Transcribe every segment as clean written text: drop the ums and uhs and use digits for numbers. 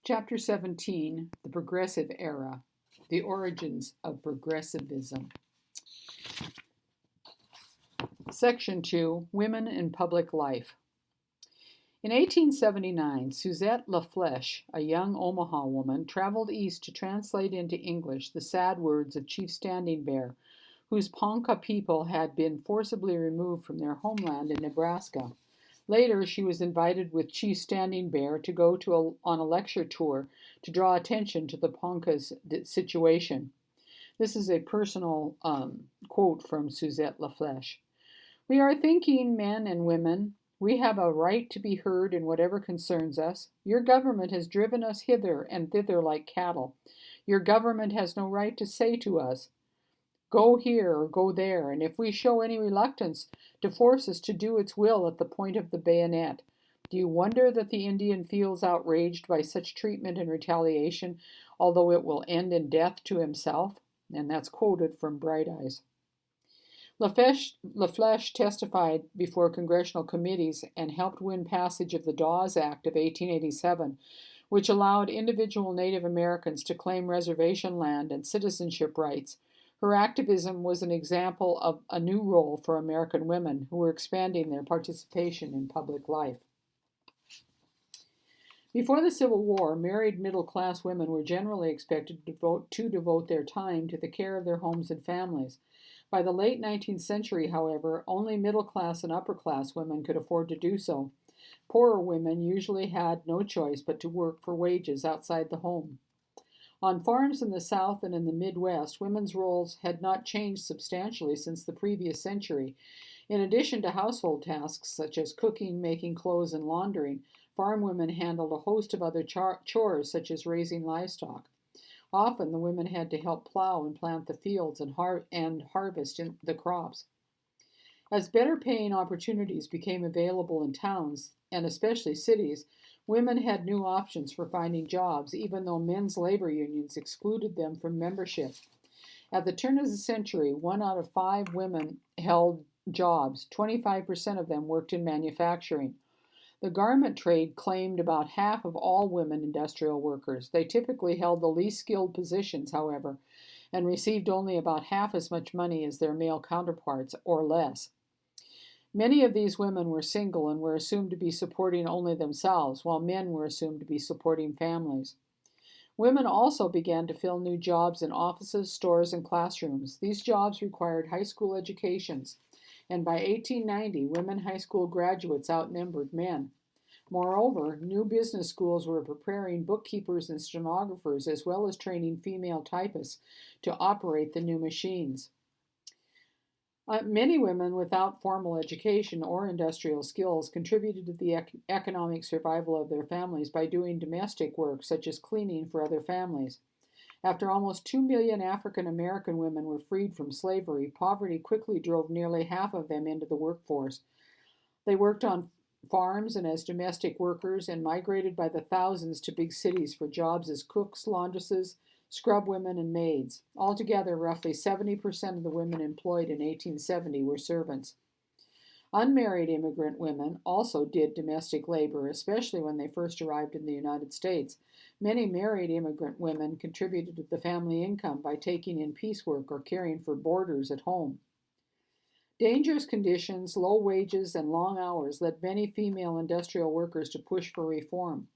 Chapter 17, The Progressive Era, The Origins of Progressivism. Section 2, Women in Public Life. In 1879, Suzette LaFlèche, a young Omaha woman, traveled east to translate into English the sad words of Chief Standing Bear, whose Ponca people had been forcibly removed from their homeland in Nebraska. Later, she was invited with Chief Standing Bear to go on a lecture tour to draw attention to the Ponca's situation. This is a personal quote from Suzette LaFlèche. "We are thinking, men and women, we have a right to be heard in whatever concerns us. Your government has driven us hither and thither like cattle. Your government has no right to say to us, go here or go there, and if we show any reluctance, to force us to do its will at the point of the bayonet. Do you wonder that the Indian feels outraged by such treatment and retaliation, although it will end in death to himself?" And that's quoted from Bright Eyes. LaFlèche testified before congressional committees and helped win passage of the Dawes Act of 1887, which allowed individual Native Americans to claim reservation land and citizenship rights. Her activism was an example of a new role for American women who were expanding their participation in public life. Before the Civil War, married middle-class women were generally expected to devote their time to the care of their homes and families. By the late 19th century, however, only middle-class and upper-class women could afford to do so. Poorer women usually had no choice but to work for wages outside the home. On farms in the South and in the Midwest, women's roles had not changed substantially since the previous century. In addition to household tasks such as cooking, making clothes, and laundering, farm women handled a host of other chores such as raising livestock. Often the women had to help plow and plant the fields and harvest the crops. As better paying opportunities became available in towns, and especially cities, women had new options for finding jobs, even though men's labor unions excluded them from membership. At the turn of the century, 1 out of 5 women held jobs. 25% of them worked in manufacturing. The garment trade claimed about half of all women industrial workers. They typically held the least skilled positions, however, and received only about half as much money as their male counterparts, or less. Many of these women were single and were assumed to be supporting only themselves, while men were assumed to be supporting families. Women also began to fill new jobs in offices, stores, and classrooms. These jobs required high school educations, and by 1890, women high school graduates outnumbered men. Moreover, new business schools were preparing bookkeepers and stenographers, as well as training female typists to operate the new machines. Many women without formal education or industrial skills contributed to the economic survival of their families by doing domestic work, such as cleaning for other families. After almost 2 million African American women were freed from slavery, poverty quickly drove nearly half of them into the workforce. They worked on farms and as domestic workers and migrated by the thousands to big cities for jobs as cooks, laundresses, scrub women, and maids. Altogether, roughly 70% of the women employed in 1870 were servants. Unmarried immigrant women also did domestic labor, especially when they first arrived in the United States. Many married immigrant women contributed to the family income by taking in piecework or caring for boarders at home. Dangerous conditions, low wages, and long hours led many female industrial workers to push for reform.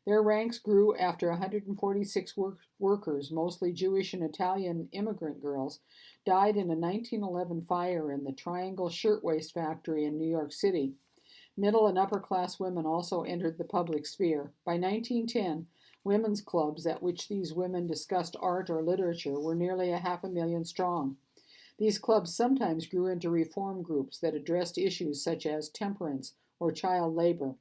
Their ranks grew after 146 workers, mostly Jewish and Italian immigrant girls, died in a 1911 fire in the Triangle Shirtwaist Factory in New York City. Middle and upper-class women also entered the public sphere. By 1910, women's clubs at which these women discussed art or literature were nearly 500,000 strong. These clubs sometimes grew into reform groups that addressed issues such as temperance or child labor.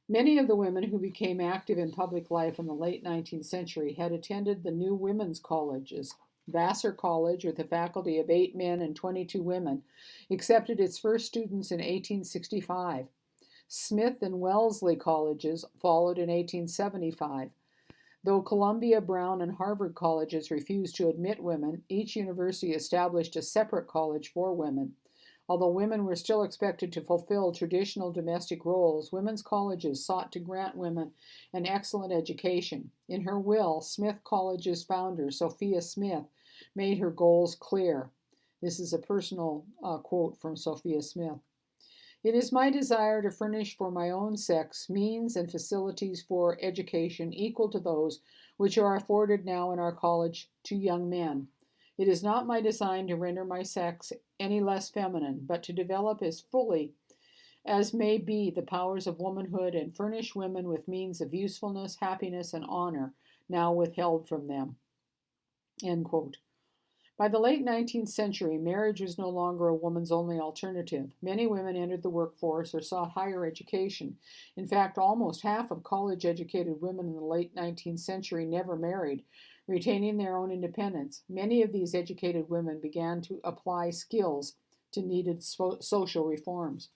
Many of the women who became active in public life in the late 19th century had attended the new women's colleges. Vassar College, with a faculty of 8 men and 22 women, accepted its first students in 1865. Smith and Wellesley colleges followed in 1875. Though Columbia, Brown, and Harvard colleges refused to admit women, each university established a separate college for women. Although women were still expected to fulfill traditional domestic roles, women's colleges sought to grant women an excellent education. In her will, Smith College's founder, Sophia Smith, made her goals clear. This is a personal quote from Sophia Smith. It is my desire to furnish for my own sex means and facilities for education equal to those which are afforded now in our college to young men. It is not my design to render my sex any less feminine, but to develop as fully as may be the powers of womanhood and furnish women with means of usefulness, happiness, and honor now withheld from them. End quote. By the late 19th century, marriage was no longer a woman's only alternative. Many women entered the workforce or sought higher education. In fact, almost half of college-educated women in the late 19th century never married, retaining their own independence. Many of these educated women began to apply skills to needed social reforms.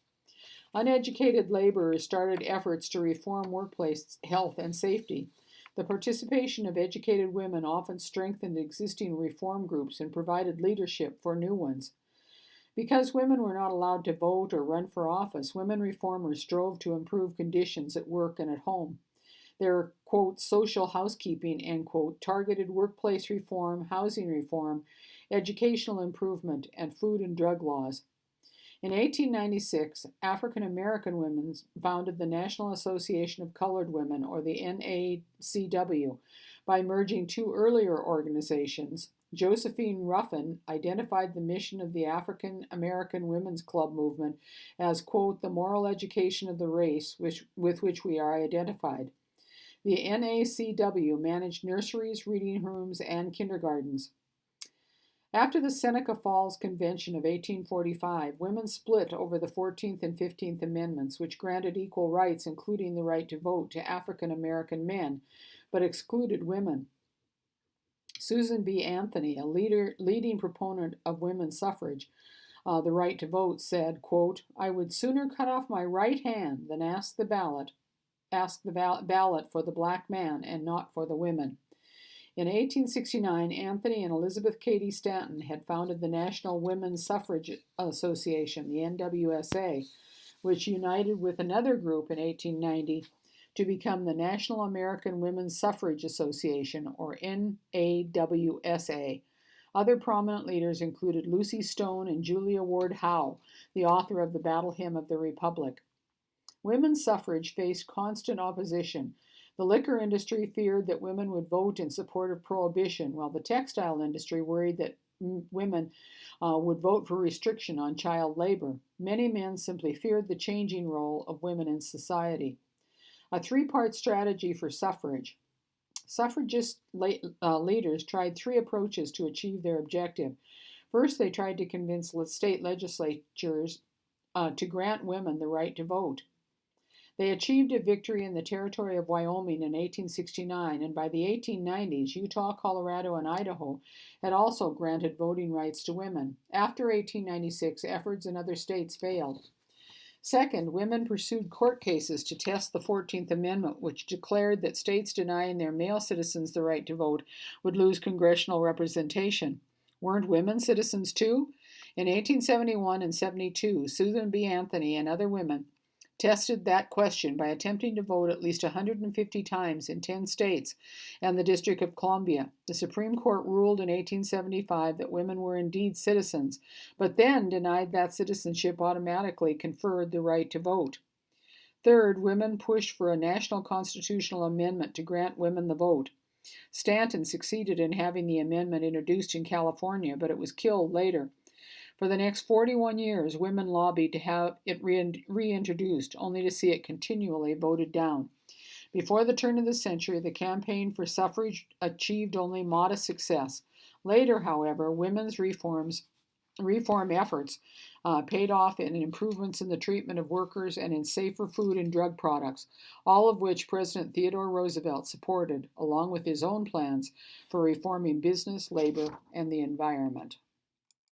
Uneducated laborers started efforts to reform workplace health and safety. The participation of educated women often strengthened existing reform groups and provided leadership for new ones. Because women were not allowed to vote or run for office, women reformers strove to improve conditions at work and at home. Their, quote, social housekeeping, end quote, targeted workplace reform, housing reform, educational improvement, and food and drug laws. In 1896, African American women founded the National Association of Colored Women, or the NACW, by merging two earlier organizations. Josephine Ruffin identified the mission of the African American Women's Club movement as, quote, the moral education of the race with which we are identified. The NACW managed nurseries, reading rooms, and kindergartens. After the Seneca Falls Convention of 1845, women split over the 14th and 15th Amendments, which granted equal rights, including the right to vote, to African American men, but excluded women. Susan B. Anthony, a leading proponent of women's suffrage, the right to vote, said, quote, I would sooner cut off my right hand than ask the ballot for the black man and not for the women. In 1869, Anthony and Elizabeth Cady Stanton had founded the National Women's Suffrage Association, the NWSA, which united with another group in 1890 to become the National American Women's Suffrage Association, or NAWSA. Other prominent leaders included Lucy Stone and Julia Ward Howe, the author of the Battle Hymn of the Republic. Women's suffrage faced constant opposition. The liquor industry feared that women would vote in support of prohibition, while the textile industry worried that women would vote for restriction on child labor. Many men simply feared the changing role of women in society. A three-part strategy for suffrage. Suffragist leaders tried three approaches to achieve their objective. First, they tried to convince state legislatures to grant women the right to vote. They achieved a victory in the territory of Wyoming in 1869, and by the 1890s, Utah, Colorado, and Idaho had also granted voting rights to women. After 1896, efforts in other states failed. Second, women pursued court cases to test the 14th Amendment, which declared that states denying their male citizens the right to vote would lose congressional representation. Weren't women citizens too? In 1871 and 72, Susan B. Anthony and other women tested that question by attempting to vote at least 150 times in 10 states and the District of Columbia. The Supreme Court ruled in 1875 that women were indeed citizens, but then denied that citizenship automatically conferred the right to vote. Third, women pushed for a national constitutional amendment to grant women the vote. Stanton succeeded in having the amendment introduced in California, but it was killed later. For the next 41 years, women lobbied to have it reintroduced, only to see it continually voted down. Before the turn of the century, the campaign for suffrage achieved only modest success. Later, however, women's reform efforts paid off in improvements in the treatment of workers and in safer food and drug products, all of which President Theodore Roosevelt supported, along with his own plans for reforming business, labor, and the environment.